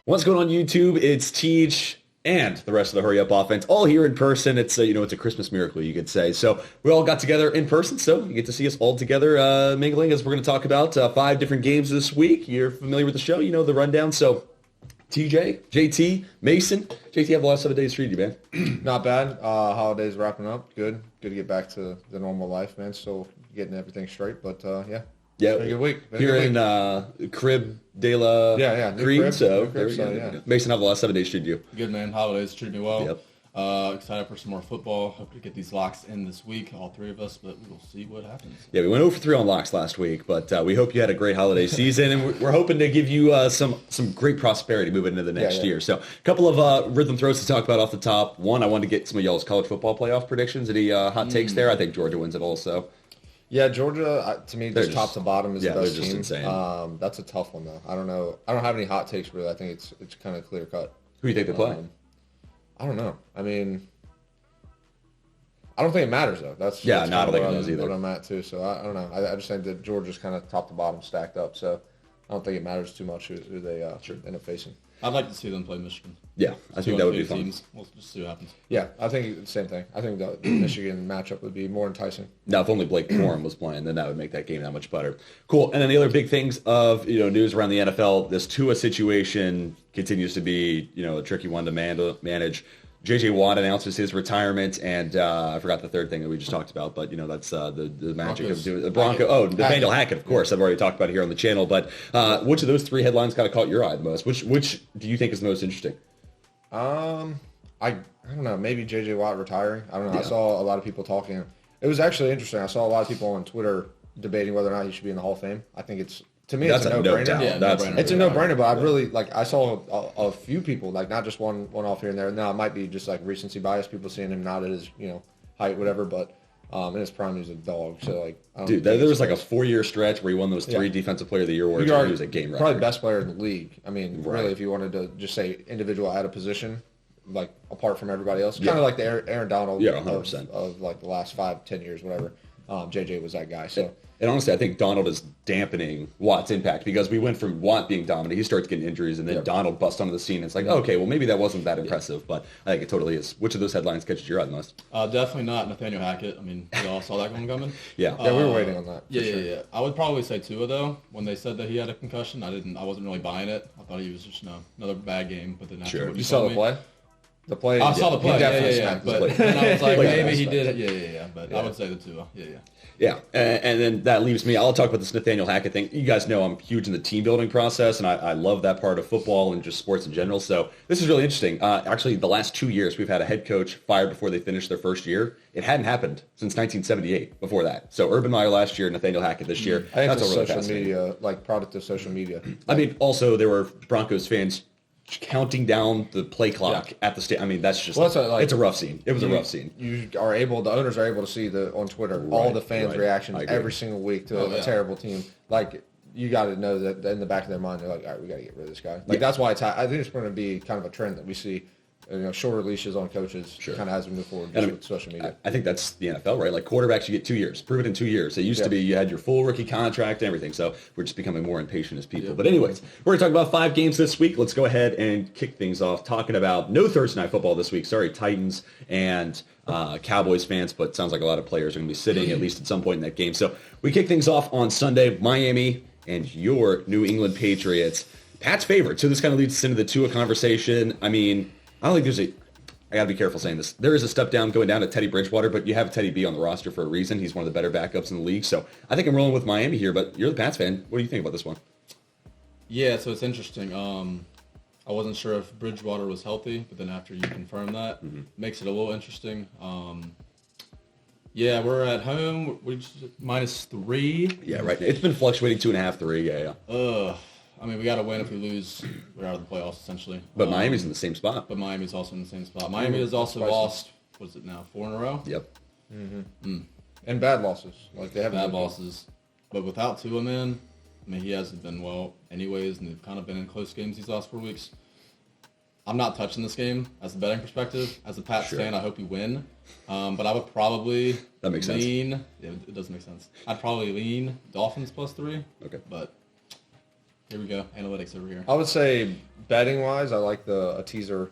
What's going on YouTube? It's Teach and the rest of the Hurry Up Offense, all here in person. It's it's a Christmas miracle, you could say. So we all got together in person, so you get to see us all together mingling as we're going to talk about 5 different games this week. You're familiar with the show, you know the rundown. So TJ, JT, Mason. JT, have the last 7 days treated you, man? Not bad. Holidays wrapping up. Good to get back to the normal life, man. Still getting everything straight, but yeah. Yeah, been a good week. Here in Crib de la Green, yeah. Mason, have the last 7 days treated you? Good, man. Holidays treated me well. Yep. Excited for some more football. Hope to get these locks in this week, all 3 of us, but we'll see what happens. Yeah, we went over 3 on locks last week, but we hope you had a great holiday season, and we're hoping to give you some great prosperity moving into the next year. So a couple of rhythm throws to talk about off the top. One, I wanted to get some of y'all's college football playoff predictions. Any hot takes there? I think Georgia wins it also. Yeah, Georgia, to me, just top to bottom is the best they're just team. Insane. That's a tough one, though. I don't know. I don't have any hot takes, really. I think it's kind of clear cut. Who do you think they play? I don't know. I mean, I don't think it matters, though. That's I don't think it does either. What I'm at, too. So I don't know. I just think that Georgia's kind of top to bottom stacked up. So I don't think it matters too much who they end up facing. I'd like to see them play Michigan. Yeah, I think that would be fun. Teams. We'll just see what happens. Yeah, I think the same thing. I think the Michigan matchup would be more enticing. Now, if only Blake Corum was playing, then that would make that game that much better. Cool. And then the other big things of news around the NFL, this Tua situation continues to be a tricky one to manage. J.J. Watt announces his retirement, and I forgot the third thing that we just talked about, but that's the magic of doing the Bronco. Oh, Nathaniel Hackett, of course. I've already talked about it here on the channel, but which of those 3 headlines kind of caught your eye the most? Which do you think is the most interesting? I don't know. Maybe J.J. Watt retiring. I don't know. Yeah. I saw a lot of people talking. It was actually interesting. I saw a lot of people on Twitter debating whether or not he should be in the Hall of Fame. I think it's a no-brainer. It's a no-brainer, but I really I saw a few people, not just one off here and there. Now it might be just recency bias, people seeing him not at his height, whatever. But in his prime, he was a dog. So there was a 4-year stretch where he won those 3 Defensive Player of the Year awards. He was a game record. Probably best player in the league. I mean, really, if you wanted to just say individual at a position, apart from everybody else, kind of like the Aaron Donald of the last 5-10 years, whatever. JJ was that guy. So. And honestly, I think Donald is dampening Watt's impact because we went from Watt being dominant, he starts getting injuries, and then Donald busts onto the scene. It's okay, well, maybe that wasn't that impressive, but I think it totally is. Which of those headlines catches your eye the most? Definitely not Nathaniel Hackett. I mean, we all saw that one coming. Yeah, we were waiting on that. Yeah. I would probably say Tua, though. When they said that he had a concussion, I wasn't really buying it. I thought he was just another bad game. But then after what you saw the play? The play. I saw the play. Yeah. But then I was like, maybe he did. Yeah. But I would say the Tua. Yeah, and then that leaves me. I'll talk about this Nathaniel Hackett thing. You guys know I'm huge in the team building process, and I love that part of football and just sports in general. So this is really interesting. Actually, the last 2 years, we've had a head coach fired before they finished their first year. It hadn't happened since 1978 before that. So Urban Meyer last year, Nathaniel Hackett this year. I think it's social media, product of social media. I mean, also there were Broncos fans counting down the play clock at the stadium. I mean, that's just it's a rough scene. It was a rough scene. The owners are able to see on Twitter all the fans' reactions every single week to a terrible team. You got to know that in the back of their mind, they're like, all right, we got to get rid of this guy. That's why I think it's going to be kind of a trend that we see. Shorter leashes on coaches kind of as we move forward with social media. I think that's the NFL, right? Quarterbacks, you get 2 years. Prove it in 2 years. It used to be you had your full rookie contract and everything. So we're just becoming more impatient as people. But anyways, we're going to talk about 5 games this week. Let's go ahead and kick things off talking about no Thursday Night Football this week. Sorry, Titans and Cowboys fans, but it sounds like a lot of players are going to be sitting at least at some point in that game. So we kick things off on Sunday, Miami and your New England Patriots. Pat's favorite. So this kind of leads us into the Tua conversation. I mean, I don't think I got to be careful saying this. There is a step down going down to Teddy Bridgewater, but you have Teddy B on the roster for a reason. He's one of the better backups in the league. So I think I'm rolling with Miami here, but you're the Pats fan. What do you think about this one? Yeah, so it's interesting. I wasn't sure if Bridgewater was healthy, but then after you confirm that, makes it a little interesting. We're at home. We're -3. Yeah, right. It's been fluctuating 2.5, 3. Yeah. I mean, we got to win. If we lose, we're out of the playoffs, essentially. But Miami's in the same spot. But Miami's also in the same spot. Miami has also lost, what is it now, 4 in a row? Yep. And bad losses. They have bad losses. But without Tua, man, I mean, he hasn't been well anyways, and they've kind of been in close games these last 4 weeks. I'm not touching this game as a betting perspective. As a Pats fan, I hope you win. But I would probably that makes sense. Yeah, it does make sense. I'd probably lean Dolphins +3. Okay. But here we go. Analytics over here. I would say betting-wise, I like a teaser.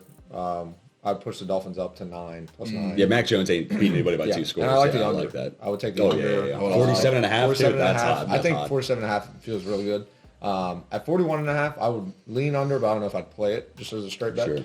I'd push the Dolphins up to 9, +9. Yeah, Mac Jones ain't beating anybody by 2 scores. And I like the under. I like that. I would take the under. Yeah. 47.5. 47.5. That's hot. I think hot. 47.5 feels really good. At 41.5, I would lean under, but I don't know if I'd play it just as a straight bet. Sure.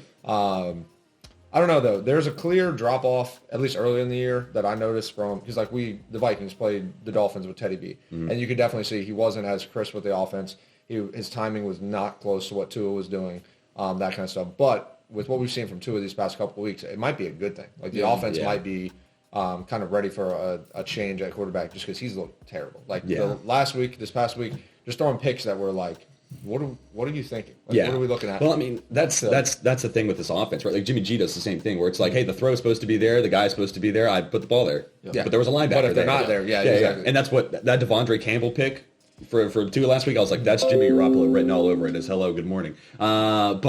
I don't know though. There's a clear drop off at least early in the year that I noticed from because the Vikings played the Dolphins with Teddy B, and you could definitely see he wasn't as crisp with the offense. His timing was not close to what Tua was doing, that kind of stuff. But with what we've seen from Tua these past couple of weeks, it might be a good thing. Like the offense might be kind of ready for a change at quarterback just because he's looked terrible. Like this past week, just throwing picks that were like, what are you thinking? Like, what are we looking at? Well, I mean, that's the thing with this offense, right? Like Jimmy G does the same thing where it's like, hey, the throw's supposed to be there, the guy's supposed to be there, I put the ball there. Yeah. But there was a linebacker But if they're there. not there, exactly. And that's what that Devondre Campbell pick for Tua last week, I was like, that's Jimmy Garoppolo written all over it as hello, good morning. So,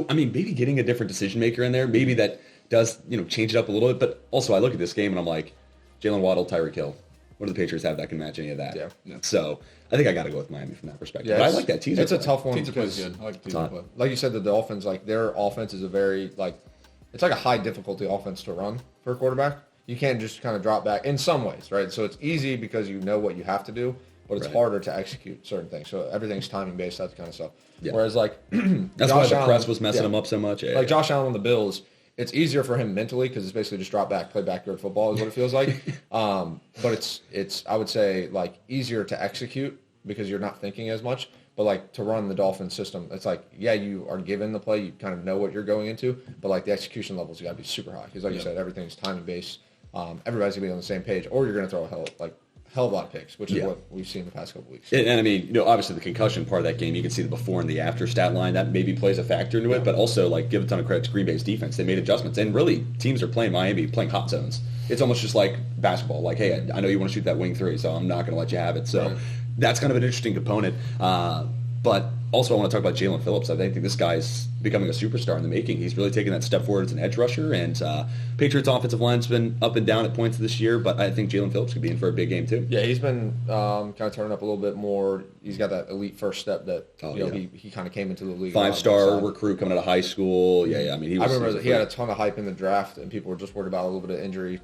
I mean, maybe getting a different decision maker in there, maybe that does, change it up a little bit. But also I look at this game and I'm like, Jalen Waddle, Tyreek Hill. What do the Patriots have that can match any of that? Yeah. So I think I got to go with Miami from that perspective. Yeah, but I like that teaser. It's a tough one Teaser play because, is good. I like the teaser play. like you said, the Dolphins, like their offense is a very it's like a high difficulty offense to run for a quarterback. You can't just kind of drop back in some ways, right? So it's easy because you know what you have to do, but it's harder to execute certain things. So everything's timing based, that kind of stuff. Yeah. Whereas that's why the press was messing him up so much. Yeah, Josh Allen on the Bills, it's easier for him mentally because it's basically just drop back, play backyard football is what it feels like. But it's I would say like easier to execute because you're not thinking as much. But like to run the Dolphins system, it's like, yeah, you are given the play, you kind of know what you're going into, but like the execution levels, you got to be super high because like you said, everything's timing based. Everybody's gonna be on the same page, or you're gonna throw a hell of a lot of picks, which is what we've seen the past couple weeks. And I mean, obviously the concussion part of that game, you can see the before and the after stat line that maybe plays a factor into it, but also like give a ton of credit to Green Bay's defense. They made adjustments, and really teams are playing Miami, playing hot zones. It's almost just like basketball. Like, hey, I know you want to shoot that wing three, so I'm not going to let you have it. So that's kind of an interesting component. But also, I want to talk about Jalen Phillips. I think this guy's becoming a superstar in the making. He's really taken that step forward as an edge rusher, and Patriots' offensive line's been up and down at points this year, but I think Jalen Phillips could be in for a big game, too. Yeah, he's been kind of turning up a little bit more. He's got that elite first step that he kind of came into the league. 5-star recruit coming out of high school. Yeah. I mean, I remember he had a ton of hype in the draft, and people were just worried about a little bit of injury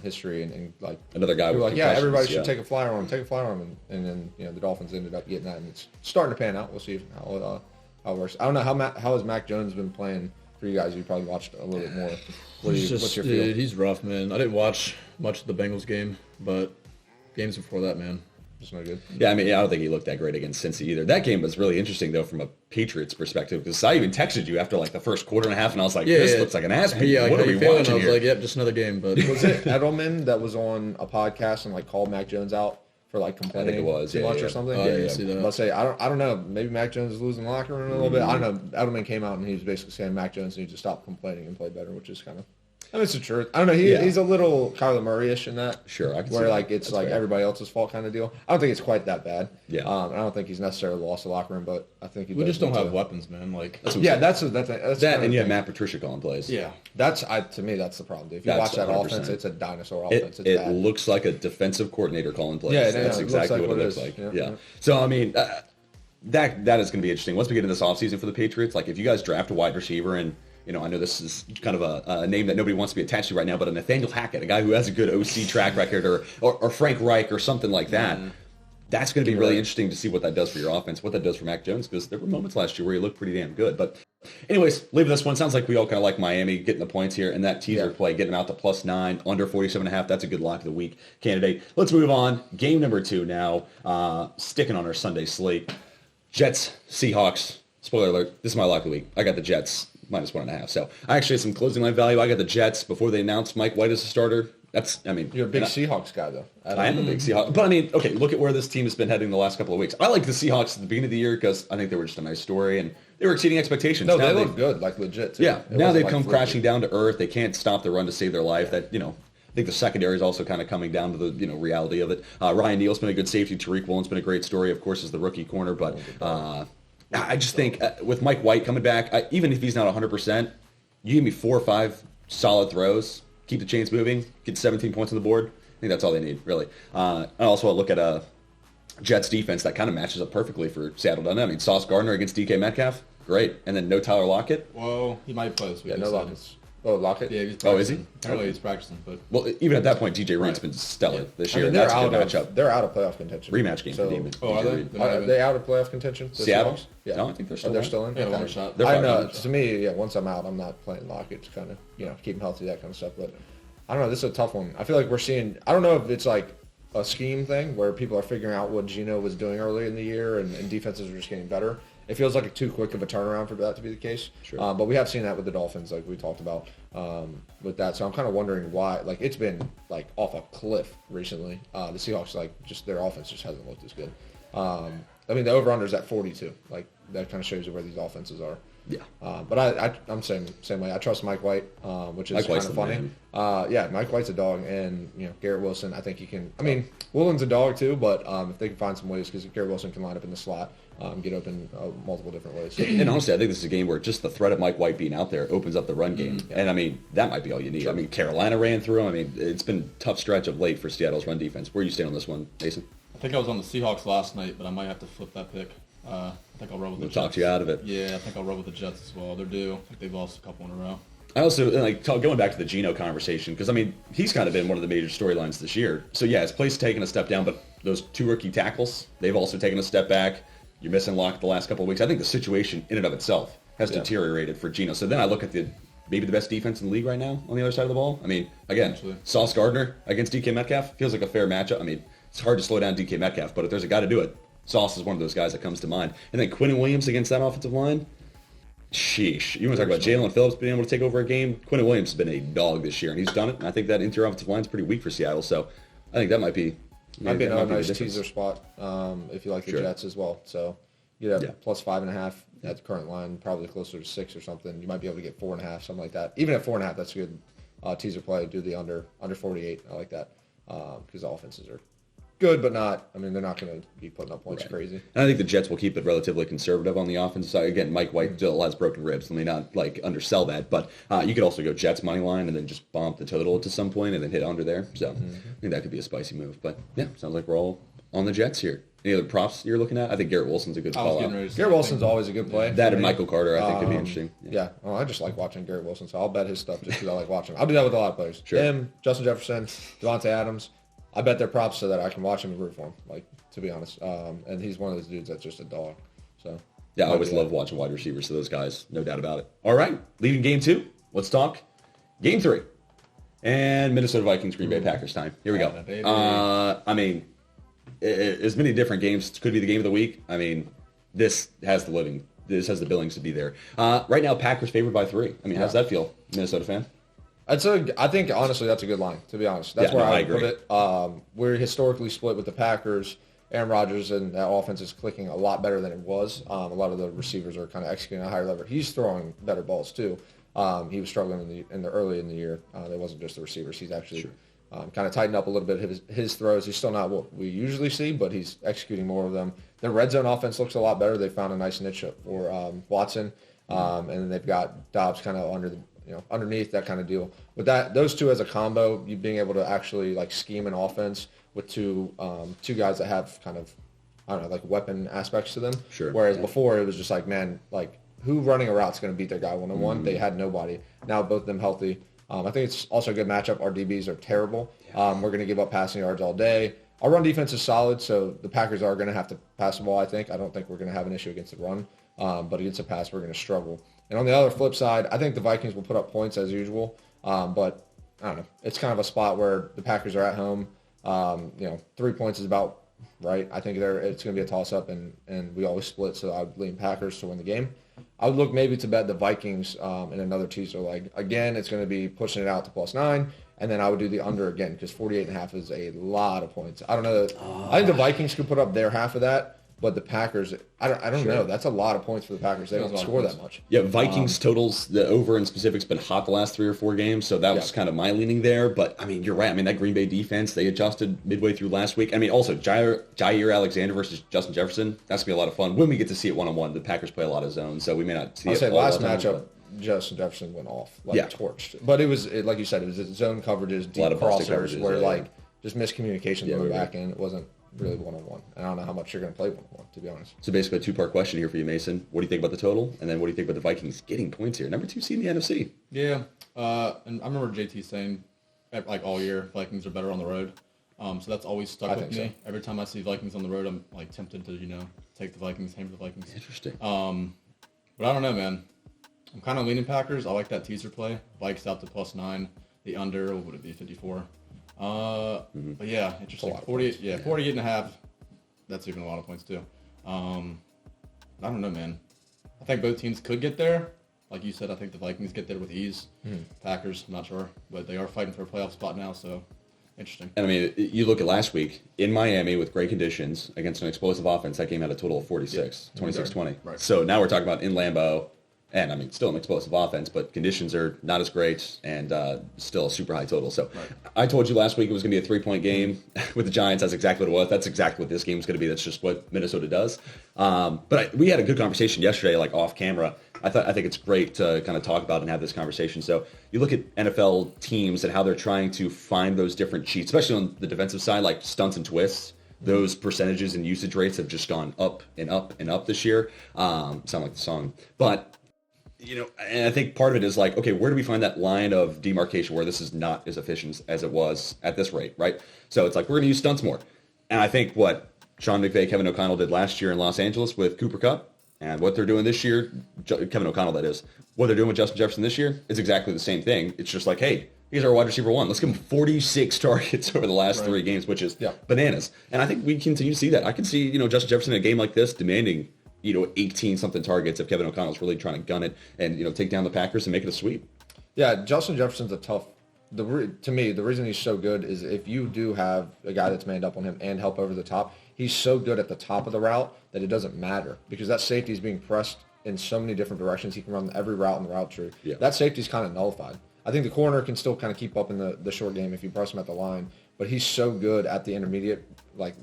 history and like another guy. Were like, yeah, everybody should take a flyer on him, and then the Dolphins ended up getting that, and it's starting to pan out. We'll see how it works. I don't know how has Mac Jones been playing for you guys? You probably watched a little bit more. What's your feel? He's rough, man. I didn't watch much of the Bengals game, but games before that, man, just not good. Yeah, I mean, I don't think he looked that great against Cincy either. That game was really interesting, though, from a Patriots perspective, because I even texted you after like the first quarter and a half, and I was like, this looks like an ass beat. What are we watching I was here? like, yep, just another game. But was it Edelman that was on a podcast and like called Mac Jones out for like complaining I think it was, too much or something? I see that. Let's say I don't know. Maybe Mac Jones is losing the locker room a little bit. I don't know. Edelman came out and he was basically saying Mac Jones needs to stop complaining and play better, which is kind of. I mean, it's the truth. I don't know. He's a little Kyler Murray-ish in that. Sure, I can where see like that. it's That's like fair. everybody else's fault kind of deal. I don't think it's quite that bad. Yeah. I don't think he's necessarily lost the locker room, but I think we just don't have weapons, man. Like That's that's and you have Matt Patricia calling plays. yeah, to me that's the problem. If you That's watch that 100%. offense, it's a dinosaur offense. It's It bad. looks like a defensive coordinator calling plays. Yeah, That's it exactly looks what like it what looks it like. is. Yeah. So, I mean, that is going to be interesting. Once we get into this offseason for the Patriots, like if you guys draft a wide receiver and I know this is kind of a name that nobody wants to be attached to right now, but a Nathaniel Hackett, a guy who has a good OC track record, or Frank Reich or something like that, that's going to be really interesting to see what that does for your offense, what that does for Mac Jones, because there were moments last year where he looked pretty damn good. But anyways, leaving this one, sounds like we all kind of like Miami getting the points here, and that teaser play, getting them out to +9, under 47.5, that's a good lock of the week candidate. Let's move on. Game number 2 now, sticking on our Sunday slate. Jets, Seahawks. Spoiler alert, this is my lock of the week. I got the Jets -1.5. So I actually had some closing line value. I got the Jets before they announced Mike White as a starter. You're a big Seahawks guy, though. I am a big Seahawks. But I mean, okay, look at where this team has been heading the last couple of weeks. I like the Seahawks at the beginning of the year because I think they were just a nice story and they were exceeding expectations. No, now they look good, like legit. Too. Yeah, now they've come crashing down to earth. They can't stop the run to save their life. That I think the secondary is also kind of coming down to the reality of it. Ryan Neal's been a good safety. Tariq Woolen's been a great story, of course, as the rookie corner. But I just think with Mike White coming back, even if he's not 100%, you give me 4 or 5 solid throws, keep the chains moving, get 17 points on the board. I think that's all they need, really. I also look at Jets defense that kind of matches up perfectly for Seattle, doesn't it? I mean, Sauce Gardner against DK Metcalf, great. And then no Tyler Lockett. Well, he might play this week. Yeah, no Lockett. Oh, Lockett? Yeah, he's practicing. Oh, is he? Apparently he's practicing. But well, even at that point, DJ Reed's been stellar this year. I mean, That's a good matchup. They're out of playoff contention. Rematch game for Demon. Oh, are they? Are they out of playoff contention? Seattle? Seahawks? Yeah. No, I think they're still They're still in? Yeah, Okay. one shot. I know. To me, yeah, once I'm out, I'm not playing Lockett to kind of, keep him healthy, that kind of stuff. But I don't know. This is a tough one. I feel like we're seeing, I don't know if it's like a scheme thing where people are figuring out what Geno was doing early in the year and defenses are just getting better. It feels like too quick of a turnaround for that to be the case. Sure. But we have seen that with the Dolphins, like we talked about with that. So I'm kind of wondering why. Like, it's been like off a cliff recently. The Seahawks, like, just their offense just hasn't looked as good. I mean, the over/under is at 42. Like, that kind of shows you where these offenses are. Yeah. But I'm same way. I trust Mike White, which is kind of funny. Yeah, Mike White's a dog, and Garrett Wilson. I think he can. I mean, Woolen's a dog too, but if they can find some ways, because Garrett Wilson can line up in the slot, get open multiple different ways. And honestly, I think this is a game where just the threat of Mike White being out there opens up the run game. Yeah. And I mean, that might be all you need. Sure. I mean, Carolina ran through them. I mean, it's been a tough stretch of late for Seattle's run defense. Where are you staying on this one, Mason? I think I was on the Seahawks last night, but I might have to flip that pick. I think I'll roll with the Jets. Talk you out of it. Yeah, I think I'll roll with the Jets as well. They're due. I think they've lost a couple in a row. I also, going back to the Geno conversation, because, I mean, he's kind of been one of the major storylines this year. So, yeah, his play's taken a step down, but those two rookie tackles, they've also taken a step back. You're missing Lockett the last couple of weeks. I think the situation in and of itself has deteriorated for Geno. So then I look at maybe the best defense in the league right now on the other side of the ball. I mean, again, Sauce Gardner against DK Metcalf feels like a fair matchup. I mean, it's hard to slow down DK Metcalf, but if there's a guy to do it, Sauce is one of those guys that comes to mind. And then Quinnen Williams against that offensive line, sheesh. You want to talk about Jalen Phillips being able to take over a game? Quinnen Williams has been a dog this year, and he's done it. And I think that interior offensive line is pretty weak for Seattle. So I think that might be another nice teaser spot if you like the Jets as well. So you have plus 5.5 at the current line, probably closer to 6 or something. You might be able to get 4.5, something like that. Even at 4.5, that's a good teaser play. Do the under 48. I like that because the offenses are good, but not. I mean, they're not going to be putting up points crazy. And I think the Jets will keep it relatively conservative on the offensive side. Again, Mike White still has broken ribs. Let me not undersell that, but you could also go Jets money line and then just bump the total to some point and then hit under there. So I think that could be a spicy move. But yeah, sounds like we're all on the Jets here. Any other props you're looking at? I think Garrett Wilson's a good call out. Garrett Wilson's always a good play. That and Michael Carter, I think, could be interesting. Yeah. Well, I just like watching Garrett Wilson, so I'll bet his stuff just because I like watching him. I'll do that with a lot of players. Sure. Him, Justin Jefferson, Devontae Adams. I bet their props so that I can watch him and root for him, like, to be honest. And he's one of those dudes that's just a dog. So yeah, I always love watching wide receivers, so those guys, no doubt about it. All right, leaving game 2. Let's talk game 3. And Minnesota Vikings, Green Bay Packers time. Here we go. I mean, as many different games could be the game of the week. I mean, this has the billings to be there. Right now, Packers favored by 3. I mean, how's that feel, Minnesota fan? I think, honestly, that's a good line, to be honest. That's where I would put it. We're historically split with the Packers. Aaron Rodgers and that offense is clicking a lot better than it was. A lot of the receivers are kind of executing at a higher level. He's throwing better balls, too. He was struggling early in the year. It wasn't just the receivers. He's actually kind of tightened up a little bit his throws. He's still not what we usually see, but he's executing more of them. The red zone offense looks a lot better. They found a nice niche for Watson, and then they've got Dobbs kind of underneath, that kind of deal. With that, those two as a combo, you being able to actually like scheme an offense with two guys that have kind of, I don't know, like weapon aspects to them. Sure. Whereas before it was just like, man, like who running a route's going to beat their guy one-on-one? They had nobody. Now both of them healthy. I think it's also a good matchup. Our DBs are terrible. We're going to give up passing yards all day. Our run defense is solid, so the Packers are going to have to pass the ball, I think. I don't think we're going to have an issue against the run, but against the pass, we're going to struggle. And on the other flip side, I think the Vikings will put up points as usual, but I don't know. It's kind of a spot where the Packers are at home. 3 points is about right. I think it's going to be a toss-up, and we always split, so I would lean Packers to win the game. I would look maybe to bet the Vikings in another teaser leg. Again, it's going to be pushing it out to +9, and then I would do the under again because 48.5 is a lot of points. I don't know. I think the Vikings could put up their half of that. But the Packers, I don't know. That's a lot of points for the Packers. They don't score that much. Yeah, Vikings totals, the over in specific's been hot the last 3 or 4 games, so that was kind of my leaning there. But, I mean, you're right. I mean, that Green Bay defense, they adjusted midway through last week. I mean, also, Jair Alexander versus Justin Jefferson, that's going to be a lot of fun. When we get to see it one-on-one, the Packers play a lot of zones, so we may not see it all last the time, matchup, Justin Jefferson went off, torched. But it was, like you said, it was zone coverages, deep crossers, where just miscommunication going back in. It wasn't really one-on-one. And I don't know how much you're going to play one-on-one, to be honest. So basically a two-part question here for you, Mason. What do you think about the total? And then what do you think about the Vikings getting points here? Number 2 seed in the NFC. Yeah. And I remember JT saying, like, all year, Vikings are better on the road. So that's always stuck with me. So. Every time I see Vikings on the road, I'm, like, tempted to, take the Vikings, hang with the Vikings. Interesting. But I don't know, man. I'm kind of leaning Packers. I like that teaser play. Vikes out to +9. The under, what would it be, 54? But yeah, interesting. 48.5. That's even a lot of points too. I don't know, man. I think both teams could get there. Like you said, I think the Vikings get there with ease. Packers, I'm not sure, but they are fighting for a playoff spot now, so interesting. And I mean, you look at last week in Miami with great conditions against an explosive offense. That game had a total of 46, 26-20. Right. So now we're talking about in Lambeau. And, I mean, still an explosive offense, but conditions are not as great and still a super high total. So I told you last week it was going to be a 3-point game with the Giants. That's exactly what it was. That's exactly what this game is going to be. That's just what Minnesota does. But we had a good conversation yesterday, like off camera. I think it's great to kind of talk about and have this conversation. So you look at NFL teams and how they're trying to find those different cheats, especially on the defensive side, like stunts and twists. Those percentages and usage rates have just gone up and up and up this year. Sound like the song. But... and I think part of it is like, okay, where do we find that line of demarcation where this is not as efficient as it was at this rate, right? So it's like, we're going to use stunts more. And I think what Sean McVay, Kevin O'Connell did last year in Los Angeles with Cooper Kupp and what they're doing this year, Kevin O'Connell, that is, what they're doing with Justin Jefferson this year is exactly the same thing. It's just like, hey, he's our wide receiver 1. Let's give him 46 targets over the last 3 games, which is bananas. And I think we continue to see that. I can see, Justin Jefferson in a game like this demanding 18-something targets if Kevin O'Connell's really trying to gun it and, take down the Packers and make it a sweep. Yeah, Justin Jefferson's a tough... To me, the reason he's so good is if you do have a guy that's manned up on him and help over the top, he's so good at the top of the route that it doesn't matter because that safety is being pressed in so many different directions. He can run every route in the route tree. Yeah. That safety is kind of nullified. I think the corner can still kind of keep up in the short game if you press him at the line, but he's so good at the intermediate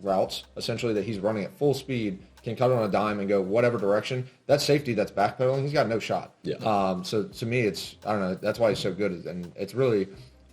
routes, essentially, that he's running at full speed, can cut on a dime and go whatever direction. That safety that's backpedaling, he's got no shot. Yeah. So to me, it's, I don't know, that's why he's so good. And it's really,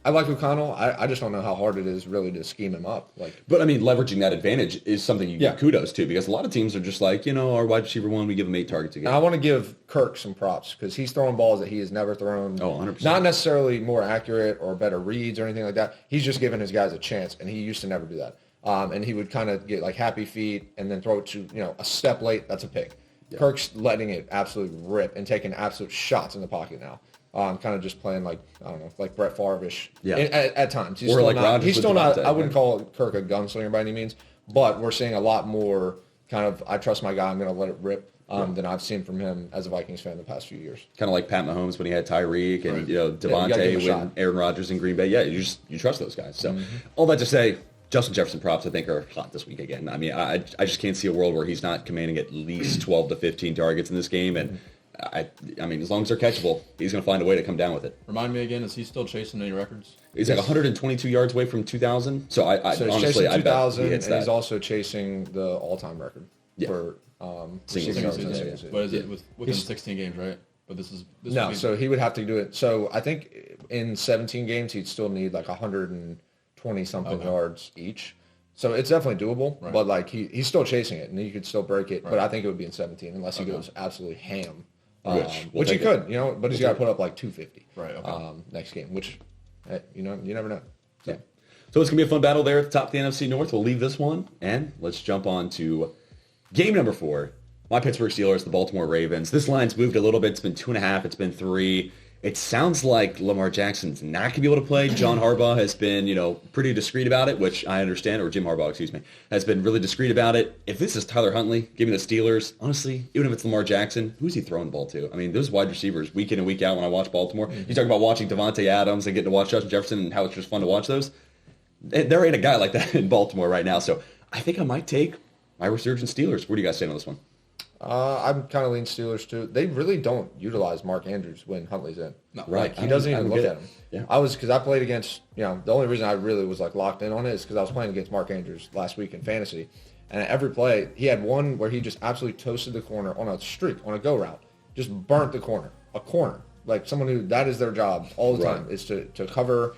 I like O'Connell. I just don't know how hard it is really to scheme him up. But I mean, leveraging that advantage is something you give kudos to because a lot of teams are just like, our wide receiver 1, we give him 8 targets a game. And I want to give Kirk some props because he's throwing balls that he has never thrown. Oh, 100%. Not necessarily more accurate or better reads or anything like that. He's just giving his guys a chance, and he used to never do that. And he would kind of get happy feet and then throw it to, a step late. That's a pick. Yeah. Kirk's letting it absolutely rip and taking absolute shots in the pocket now. Kind of just playing like Brett Favre-ish at times. He's still not, I wouldn't call Kirk a gunslinger by any means, but we're seeing a lot more kind of, I trust my guy, I'm going to let it rip than I've seen from him as a Vikings fan the past few years. Kind of like Pat Mahomes when he had Tyreek and, Devontae when Aaron Rodgers in Green Bay. Yeah, you trust those guys. So all that to say, Justin Jefferson props, I think, are hot this week again. I mean, I just can't see a world where he's not commanding at least 12 to 15 targets in this game. And, I mean, as long as they're catchable, he's going to find a way to come down with it. Remind me again, is he still chasing any records? He's like 122 yards away from 2,000. So, he's honestly, chasing 2,000, and he's also chasing the all-time record for single season. What is it? Within 16 games, right? But this so he would have to do it. So I think in 17 games, he'd still need 120-something yards each. So it's definitely doable, but he's still chasing it, and he could still break it. But I think it would be in 17 unless he goes absolutely ham. Which he could, but he's got to put up 250 next game, which, you never know. So it's going to be a fun battle there at the top of the NFC North. We'll leave this one, and let's jump on to game number 4. My Pittsburgh Steelers, the Baltimore Ravens. This line's moved a little bit. It's been 2.5. It's been 3. It sounds like Lamar Jackson's not going to be able to play. John Harbaugh has been, pretty discreet about it, which I understand, or Jim Harbaugh, excuse me, has been really discreet about it. If this is Tyler Huntley, give me the Steelers. Honestly, even if it's Lamar Jackson, who's he throwing the ball to? I mean, those wide receivers, week in and week out when I watch Baltimore, you talk about watching Devontae Adams and getting to watch Justin Jefferson and how it's just fun to watch those. There ain't a guy like that in Baltimore right now. So I think I might take my resurgent Steelers. Where do you guys stand on this one? I'm kind of leaning Steelers too. They really don't utilize Mark Andrews when Huntley's in. No, right. He doesn't even look at him. Yeah. Because I played against, the only reason I really was locked in on it is because I was playing against Mark Andrews last week in fantasy. And at every play, he had one where he just absolutely toasted the corner on a streak, on a go route. Just burnt the corner. A corner. like someone who that is their job all the time is to cover,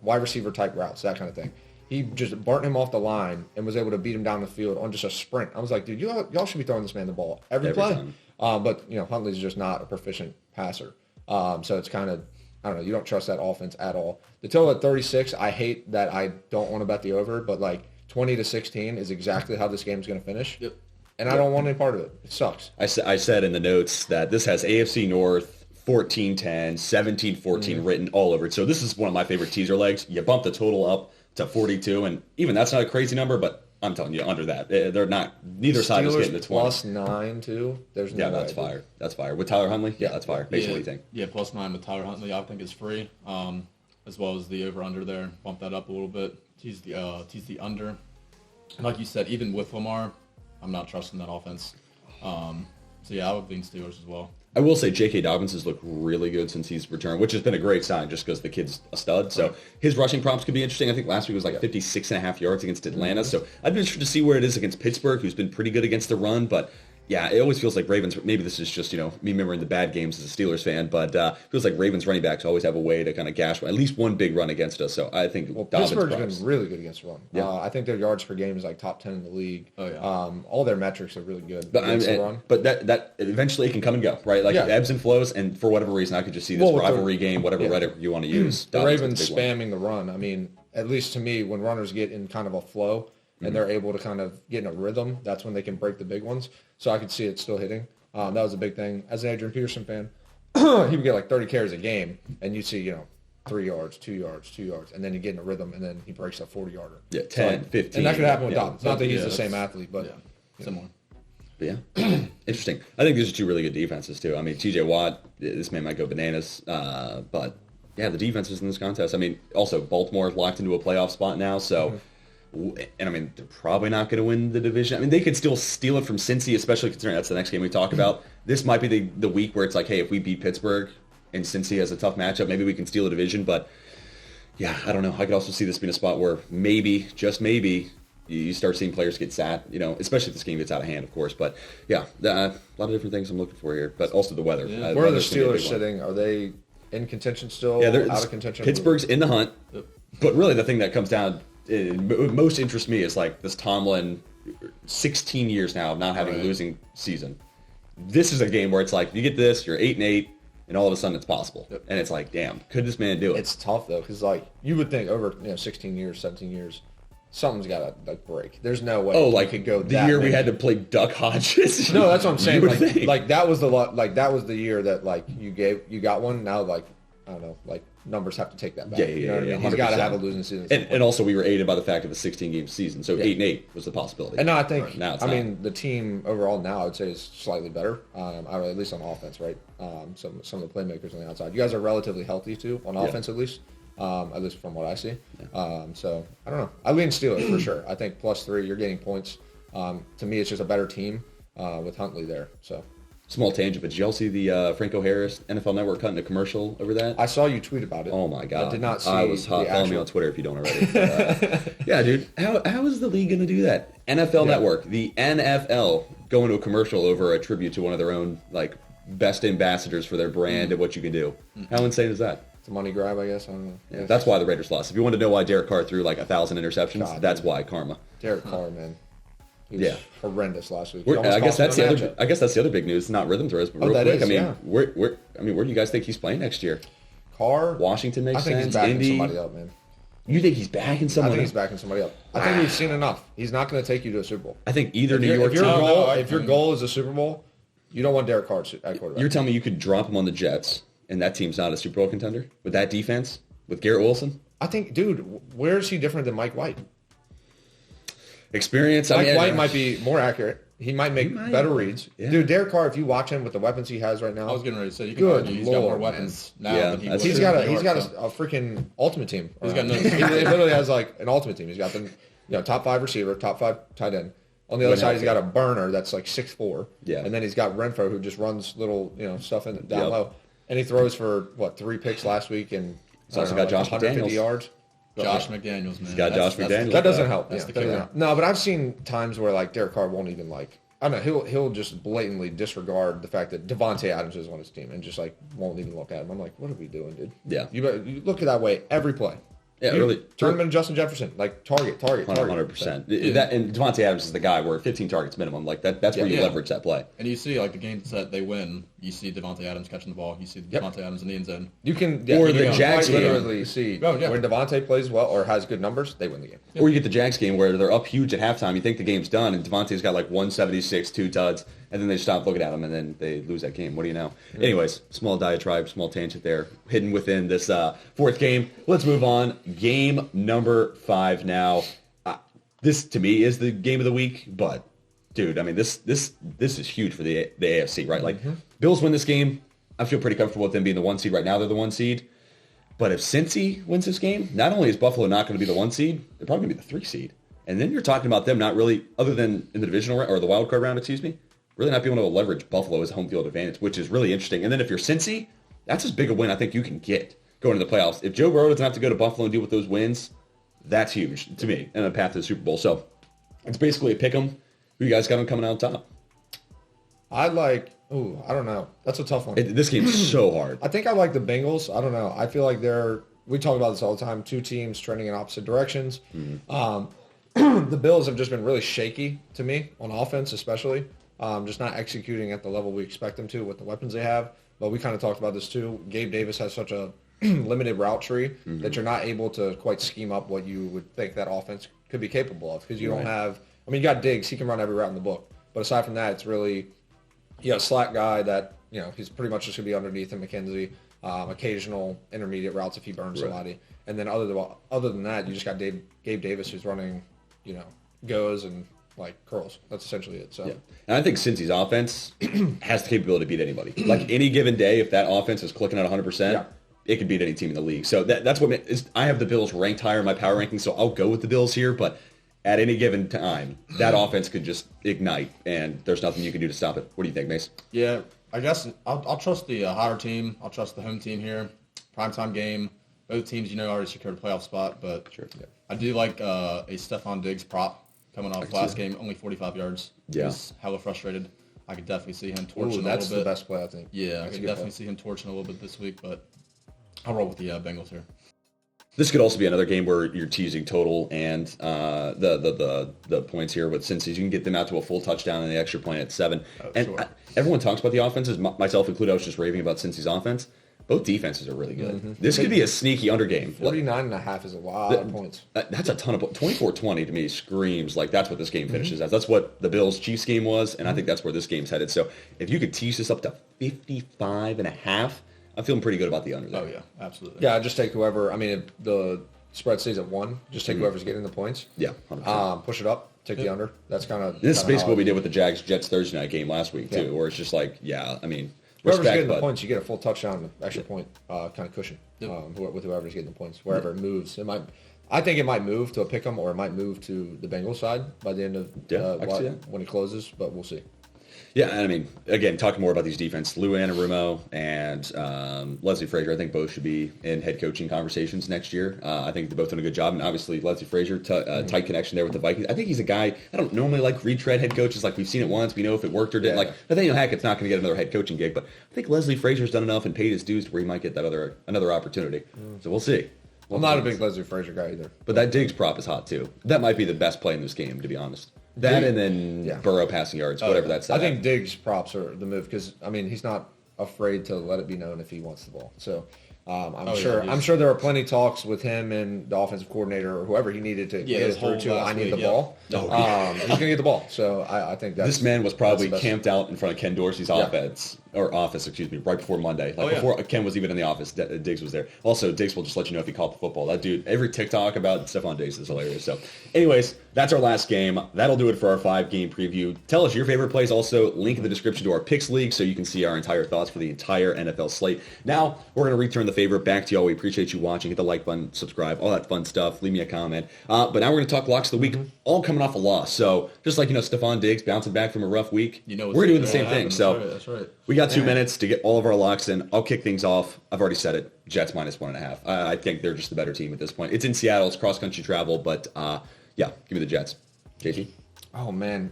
wide receiver type routes, that kind of thing. He just burnt him off the line and was able to beat him down the field on just a sprint. I was like, dude, y'all should be throwing this man the ball every play. But Huntley's just not a proficient passer. So it's kind of, I don't know, you don't trust that offense at all. The total at 36, I hate that I don't want to bet the over, but like 20-16 is exactly how this game's going to finish. Yep. And I don't want any part of it. It sucks. I said in the notes that this has AFC North 14-10, 17-14 written all over it. So this is one of my favorite teaser legs. You bump the total up to 42, and even that's not a crazy number, but I'm telling you, under that. They're not, neither side is getting the 20. Plus 9, too. There's no way. That's fire. That's fire. With Tyler Huntley? Yeah, that's fire. Basically, what do you think? Yeah, plus 9 with Tyler Huntley, I think is free, as well as the over-under there. Bump that up a little bit. Tease the under. And like you said, even with Lamar, I'm not trusting that offense. So yeah, I would lean Steelers as well. I will say J.K. Dobbins has looked really good since he's returned, which has been a great sign just because the kid's a stud. So his rushing prompts could be interesting. I think last week was like 56.5 yards against Atlanta. So I'd be interested to see where it is against Pittsburgh, who's been pretty good against the run. But yeah, it always feels like Ravens, maybe this is just, me remembering the bad games as a Steelers fan, but it feels like Ravens running backs always have a way to kind of gash at least one big run against us. So I think Pittsburgh's been really good against the run. Yeah. I think their yards per game is like top 10 in the league. Oh, yeah. All their metrics are really good against the run. But that eventually it can come and go, right? Like it ebbs and flows, and for whatever reason, I could just see this rivalry game, whatever rhetoric you want to use. The Ravens spamming the run. I mean, at least to me, when runners get in kind of a flow, and they're able to kind of get in a rhythm, that's when they can break the big ones. So I could see it still hitting. That was a big thing. As an Adrian Peterson fan, he would get like 30 carries a game, and you see, 3 yards, 2 yards, 2 yards, and then you get in a rhythm, and then he breaks a 40-yarder. Yeah, 10, 15. And that could happen with Dobbins. Not that he's the same athlete, but similar. But yeah, interesting. I think these are two really good defenses, too. I mean, TJ Watt, this man might go bananas, but yeah, the defenses in this contest. I mean, also, Baltimore locked into a playoff spot now, so... And I mean, they're probably not going to win the division. I mean, they could still steal it from Cincy, especially considering that's the next game we talk about. This might be the week where it's like, hey, if we beat Pittsburgh and Cincy has a tough matchup, maybe we can steal a division. But yeah, I don't know. I could also see this being a spot where maybe, just maybe, you start seeing players get sat, especially if this game gets out of hand, of course. But yeah, a lot of different things I'm looking for here. But also the weather. Yeah. Where are the Steelers sitting? Are they in contention still? Yeah, they're out of contention. Pittsburgh's in the hunt. But really the thing that comes down most interests me is like this Tomlin 16 years now of not having a losing season. This is a game where it's like you get this, you're 8-8, and all of a sudden it's possible. And it's like, damn, could this man do it? It's tough though, because like you would think over 16 years, 17 years, something's got to break. There's no way. Oh, like could go the year we had to play Duck Hodges. No, that's what I'm saying. Like that was the year that like you got one. Now like I don't know, like numbers have to take that back. Yeah, you know what I mean? He's got to have a losing season. And also we were aided by the fact of a 16-game season, so 8-8 was the possibility. And no, I think, now it's the team overall now I would say is slightly better, at least on offense, right? Some of the playmakers on the outside. You guys are relatively healthy too, on offense at least from what I see. So, I don't know. I lean Steelers for sure. I think +3, you're getting points. To me, it's just a better team with Huntley there, so. Small tangent, but did y'all see the Franco Harris NFL Network cutting a commercial over that? I saw you tweet about it. Oh my god! I did not see. I was hot. Follow me on Twitter if you don't already. Yeah, dude. How is the league going to do that? NFL Network, the NFL, going to a commercial over a tribute to one of their own like best ambassadors for their brand and what you can do. How insane is that? It's a money grab, I guess. I don't know. Yeah, that's why the Raiders lost. If you want to know why Derek Carr threw like 1,000 interceptions, that's why karma. Derek Carr, man. He was horrendous last week. I guess that's the other big news. Not rhythm throws, but real quick. Where do you guys think he's playing next year? Carr, Washington makes sense. I think he's backing somebody up, man. You think he's backing somebody? I think he's backing somebody up. I think we've seen enough. He's not going to take you to a Super Bowl. I think either New York team. If your goal is a Super Bowl, you don't want Derek Carr at quarterback. You're telling me you could drop him on the Jets, and that team's not a Super Bowl contender with that defense with Garrett Wilson? I think, dude, where is he different than Mike White? Experience. Mike White might be more accurate. He might make better reads. Yeah. Dude, Derek Carr, if you watch him with the weapons he has right now. I was getting ready to say, you can argue he's got more weapons now than he was. He's got a freaking ultimate team. He literally has like an ultimate team. He's got the top 5 receiver, top 5 tight end. On the other side, he's got a burner that's like 6'4". Yeah. And then he's got Renfro who just runs little stuff down low. And he throws for 3 picks last week and he's also got Josh 150 McDaniels. Yards. Josh McDaniels, man. He's got Josh McDaniels. That doesn't help. That's the killer. No, but I've seen times where like Derek Carr won't even like. I don't know, he'll just blatantly disregard the fact that Devontae Adams is on his team and just like won't even look at him. I'm like, what are we doing, dude? Yeah. You look at that way every play. Yeah, really. Turn him into Justin Jefferson. Like, target. 100%. That, and Devontae Adams is the guy where 15 targets minimum. Like, that's where you leverage that play. And you see, like, the games that they win, you see Devontae Adams catching the ball. You see Devontae Adams in the end zone. You can or the Jags game. Literally see when Devontae plays well or has good numbers, they win the game. Or you get the Jags game where they're up huge at halftime. You think the game's done, and Devontae's got like 176, 2 tuds, and then they stop looking at him, and then they lose that game. What do you know? Mm-hmm. Anyways, small diatribe, small tangent there, hidden within this fourth game. Let's move on. Game number 5 now. This, to me, is the game of the week, but, dude, I mean, this is huge for the AFC, right? Like, Bills win this game. I feel pretty comfortable with them being the 1 seed. Right now, they're the 1 seed. But if Cincy wins this game, not only is Buffalo not going to be the 1 seed, they're probably going to be the 3 seed. And then you're talking about them not really, other than in the divisional round, or the wild card round, really not being able to leverage Buffalo as a home field advantage, which is really interesting. And then if you're Cincy, that's as big a win I think you can get going to the playoffs. If Joe Burrow doesn't have to go to Buffalo and deal with those wins, that's huge to me and a path to the Super Bowl. So it's basically a pick 'em. Who you guys got them coming out top? I don't know. That's a tough one. This game's so hard. I think I like the Bengals. I don't know. I feel like we talk about this all the time, 2 teams trending in opposite directions. Mm-hmm. The Bills have just been really shaky to me on offense, especially. Just not executing at the level we expect them to with the weapons they have. But we kind of talked about this too. Gabe Davis has such a limited route tree that you're not able to quite scheme up what you would think that offense could be capable of, because you don't have. I mean, you got Diggs; he can run every route in the book. But aside from that, it's really you got a slack guy that he's pretty much just gonna be underneath him, McKenzie. Occasional intermediate routes if he burns somebody, and then other than that, you just got Gabe Davis who's running, goes and like curls. That's essentially it. So, and I think Cincy's offense has the capability to beat anybody. Like any given day, if that offense is clicking at 100%, it could beat any team in the league. So that's what I have the Bills ranked higher in my power ranking, so I'll go with the Bills here. But at any given time, that offense could just ignite, and there's nothing you can do to stop it. What do you think, Mace? Yeah, I guess I'll trust the higher team. I'll trust the home team here. Primetime game. Both teams, already secured a playoff spot, but I do like a Stephon Diggs prop coming off last game, only 45 yards. Yeah. He's hella frustrated. I could definitely see him torching a little bit. That's the best play, I think. Yeah, I could definitely see him torching a little bit this week, but I'll roll with the Bengals here. This could also be another game where you're teasing total and the points here with Cincy. You can get them out to a full touchdown and the extra point at 7. Everyone talks about the offenses, myself included. I was just raving about Cincy's offense. Both defenses are really good. Mm-hmm. This could be a sneaky under game. 49.5 is a lot of points. That's a ton of points. 24-20 to me screams like that's what this game finishes as. That's what the Bills-Chiefs game was, and I think that's where this game's headed. So if you could tease this up to 55.5, I'm feeling pretty good about the under there. Oh, yeah, absolutely. Yeah, just take whoever. I mean, if the spread stays at 1, just take whoever's getting the points. Yeah, 100%. Push it up, take the under. That's kind of... This is basically what we did with the Jags-Jets Thursday night game last week, too, where it's just like, whoever's getting the points, you get a full touchdown, extra point kind of cushion with whoever's getting the points. Wherever it moves, I think it might move to a pick 'em, or it might move to the Bengals side by the end of when it closes, but we'll see. Yeah, and I mean, again, talking more about these defense, Lou Anarumo and Leslie Frazier, I think both should be in head coaching conversations next year. I think they're both doing a good job, and obviously Leslie Frazier, tight connection there with the Vikings. I think he's a guy, I don't normally like retread head coaches, like we've seen it once, we know if it worked or didn't. Like Nathaniel Hackett's not going to get another head coaching gig, but I think Leslie Frazier's done enough and paid his dues to where he might get that another opportunity. So we'll see. I'm not a big Leslie Frazier guy either. But that Diggs prop is hot too. That might be the best play in this game, to be honest. That and then Burrow passing yards, whatever that's at. I think Diggs props are the move because, I mean, he's not afraid to let it be known if he wants the ball. So I'm sure there are plenty of talks with him and the offensive coordinator or whoever he needed to get it through to. I need the ball. He's going to get the ball. So I think that's... This man was probably camped out in front of Ken Dorsey's office, right before Monday. Before Ken was even in the office, Diggs was there. Also, Diggs will just let you know if he caught the football. That dude, every TikTok about Stephon Diggs is hilarious. So anyways, that's our last game. That'll do it for our 5-game preview. Tell us your favorite plays. Also, link in the description to our Picks League so you can see our entire thoughts for the entire NFL slate. Now, we're going to return the favor back to y'all. We appreciate you watching. Hit the like button, subscribe, all that fun stuff. Leave me a comment. But now we're going to talk locks of the week, all coming off a loss. So just like, Stephon Diggs bouncing back from a rough week, we're doing the same thing. So that's right. We got 2 minutes to get all of our locks in. I'll kick things off. I've already said it. Jets minus 1.5. I think they're just the better team at this point. It's in Seattle. It's cross-country travel. But, give me the Jets. JT? Oh, man.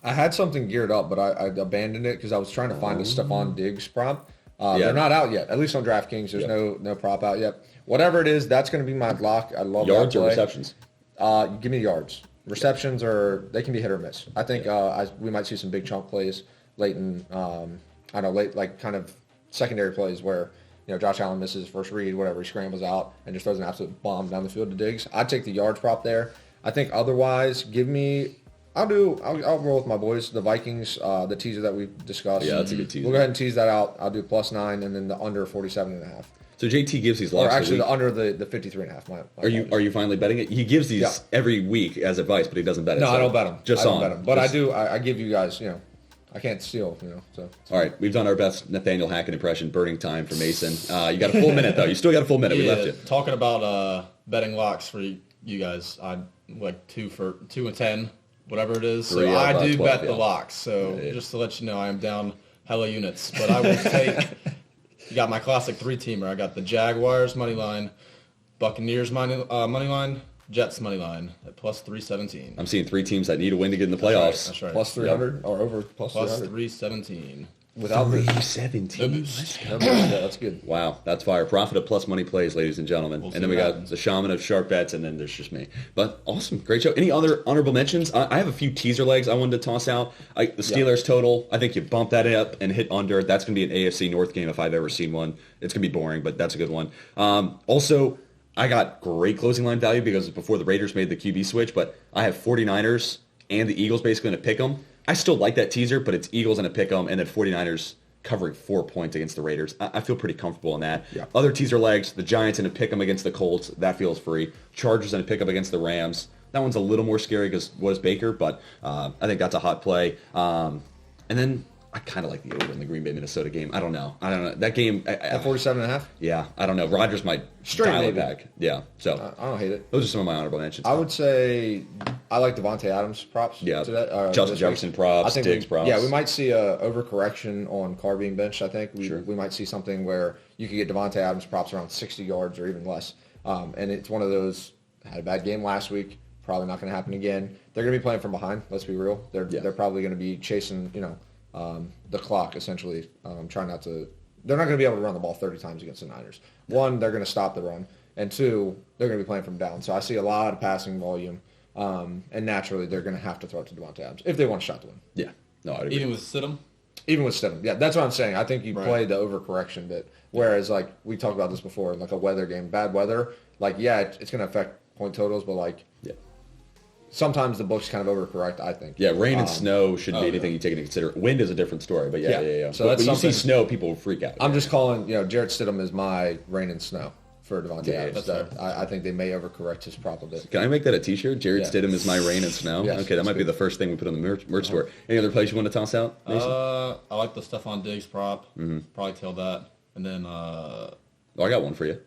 I had something geared up, but I abandoned it because I was trying to find a Stephon Diggs prop. They're not out yet, at least on DraftKings. There's no prop out yet. Whatever it is, that's going to be my lock. I love yards that play. Or receptions. Give me yards. Receptions they can be hit or miss. I think we might see some big chunk plays late in late like kind of secondary plays where Josh Allen misses his first read, whatever, he scrambles out and just throws an absolute bomb down the field to Diggs. I'd take the yards prop there. I think otherwise, I'll roll with my boys, the Vikings, the teaser that we discussed. Yeah, that's a good teaser. We'll go ahead and tease that out. I'll do +9 and then the under 47.5. So JT gives these locks. Or actually, the under the 53.5. Are you finally betting it? He gives these every week as advice, but he doesn't bet it. No, I don't bet them. Just I don't bet them. But I do. I give you guys. I can't steal. So. All right, we've done our best Nathaniel Hackett impression. Burning time for Mason. You got a full minute though. You still got a full minute. We left you. Talking about betting locks for you guys. I like 2 and 10. Whatever it is. So I do 12, bet the locks. So just to let you know, I am down hella units. But I will take, you got my classic 3-teamer. I got the Jaguars money line, Buccaneers money line, Jets money line at +317. I'm seeing 3 teams that need a win to get in the playoffs. That's right. +300 or over +300. +317. Without 317. That's good. Wow, that's fire. Profit of plus money plays, ladies and gentlemen. And then we got the shaman of sharp bets, and then there's just me. But awesome, great show. Any other honorable mentions? I have a few teaser legs I wanted to toss out. The Steelers total, I think you bump that up and hit under. That's going to be an AFC North game if I've ever seen one. It's going to be boring, but that's a good one. Also, I got great closing line value because before the Raiders made the QB switch, but I have 49ers and the Eagles basically going to pick them. I still like that teaser, but it's Eagles and a pick 'em, and then 49ers covering 4 points against the Raiders. I feel pretty comfortable in that. Yeah. Other teaser legs, the Giants and a pick 'em against the Colts. That feels free. Chargers and a pick 'em against the Rams. That one's a little more scary because what is Baker, but I think that's a hot play. And then I kind of like the over in the Green Bay Minnesota game. I don't know. That game At 47.5. Yeah, I don't know. Rodgers might dial it back. Yeah, so I don't hate it. Those are some of my honorable mentions. I would say I like Devontae Adams props. Yeah, today, Justin Jefferson props, Diggs props. Yeah, we might see a overcorrection on Carr being benched. I think we might see something where you could get Devontae Adams props around 60 yards or even less. And it's one of those. Had a bad game last week. Probably not going to happen again. They're going to be playing from behind. Let's be real. They're probably going to be chasing the clock essentially. Trying not to. They're not going to be able to run the ball 30 times against the Niners. One, they're going to stop the run, and two, they're going to be playing from down. So I see a lot of passing volume, and naturally they're going to have to throw it to Devontae Adams if they want a shot to win. Yeah, no, I'd agree. Even with Stidham? Even with Stidham, yeah, that's what I'm saying. I think you play the overcorrection bit, whereas like we talked about this before, like a weather game, bad weather, it's going to affect point totals, but sometimes the books kind of overcorrect, I think. Yeah, rain and snow shouldn't be anything you take into consideration. Wind is a different story, but yeah. So when you see snow, people will freak out. I'm just calling, Jarrett Stidham is my rain and snow for Devontae Adams. I think they may overcorrect his prop a bit. Can I make that a T-shirt? Jarrett Stidham is my rain and snow. Yes, okay, that might be the first thing we put on the merch store. Any other place you want to toss out, Mason? I like the Stephon Diggs prop. Probably tail that, and then. I got one for you.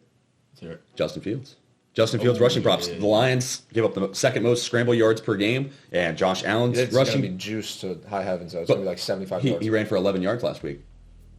Let's hear it. Justin Fields. Justin Fields rushing props. The Lions give up the second most scramble yards per game, and Josh Allen's it's rushing. It's going to be juiced to high heavens, though. It's going to be like 75 yards. He ran for 11 yards last week.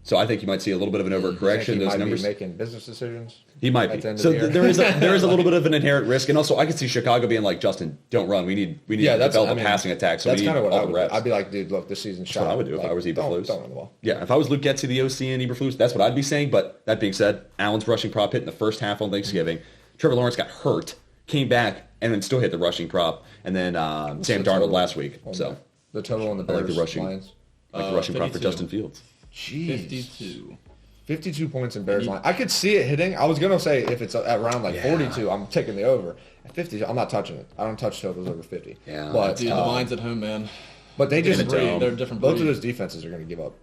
So I think you might see a little bit of an overcorrection. He Those might numbers. be making business decisions. He might be. So there is a little bit of an inherent risk, and also I could see Chicago being like, Justin, don't run. We need to develop a passing attack. So that's kind of what I would. I'd be like, dude, look, this season's shot. That's what I would do if I was Eberflus. Don't run the ball. Yeah, if I was Luke Getsy, the OC, and Eberflus, that's what I'd be saying. But that being said, Allen's rushing prop hit in the first half on Thanksgiving. Trevor Lawrence got hurt, came back, and then still hit the rushing prop, and then Sam Darnold last week. So the total on the Bears, I like the rushing, Lions. like the rushing prop for Justin Fields. Jeez. 52 points in Bears line. I could see it hitting. I was going to say if it's at around 42, I'm taking the over. At 50, I'm not touching it. I don't touch totals over 50. Yeah. But, Dude, the line's at home, man. But they just they're different. Both of those defenses are going to give up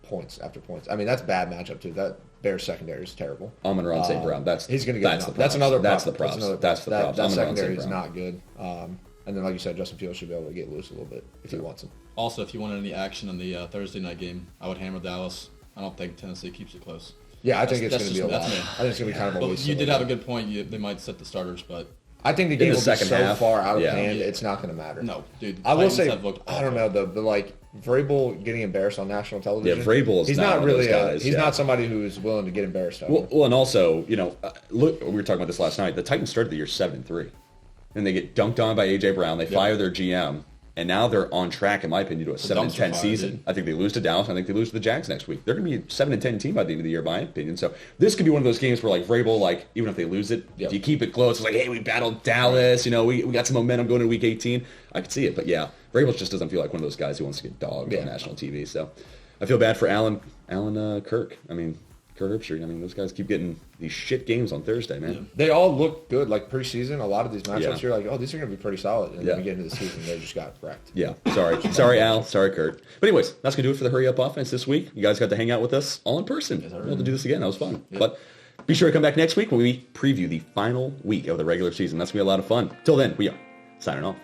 points after points. I mean, that's a bad matchup, too. That Bears secondary is terrible. Amon-Ra St. Brown. He's going to get that's another problem. That's the problem. That's the problem. That secondary is not good. And then, like you said, Justin Fields should be able to get loose a little bit if he wants him. Also, if you wanted any action in the Thursday night game, I would hammer Dallas. I don't think Tennessee keeps it close. Yeah, I think it's going to be a lot. I think it's going to be kind of a waste. You did have a good point. They might set the starters, but I think the game will be so far out of hand, Yeah. it's not going to matter. No, dude. I will say, I don't know, the like Vrabel getting embarrassed on national television. Yeah, Vrabel is he's not one of really those guys. he's not somebody who's willing to get embarrassed. Well, and also, look, we were talking about this last night. The Titans started the year 7-3, and they get dunked on by AJ Brown. They fire their GM. And now they're on track, in my opinion, to a 7-10 season. Dude. I think they lose to Dallas. I think they lose to the Jags next week. They're going to be a 7-10 team by the end of the year, in my opinion. So this could be one of those games where, like, Vrabel, like, even if they lose it, if you keep it close, it's like, hey, we battled Dallas. You know, we got some momentum going into week 18. I could see it. But, yeah, Vrabel just doesn't feel like one of those guys who wants to get dogged on national TV. So I feel bad for Alan Kirk. I mean, Kirk Herbstreit. I mean, those guys keep getting these shit games on Thursday, man. Yeah. They all look good, like preseason. A lot of these matchups, you're like, oh, these are going to be pretty solid. And then we get into the season, they just got wrecked. Yeah, sorry, Al, sorry, Kurt. But anyways, that's gonna do it for the Hurry Up Offense this week. You guys got to hang out with us all in person. We're able to do this again. That was fun. Yeah. But be sure to come back next week when we preview the final week of the regular season. That's gonna be a lot of fun. Till then, we are signing off.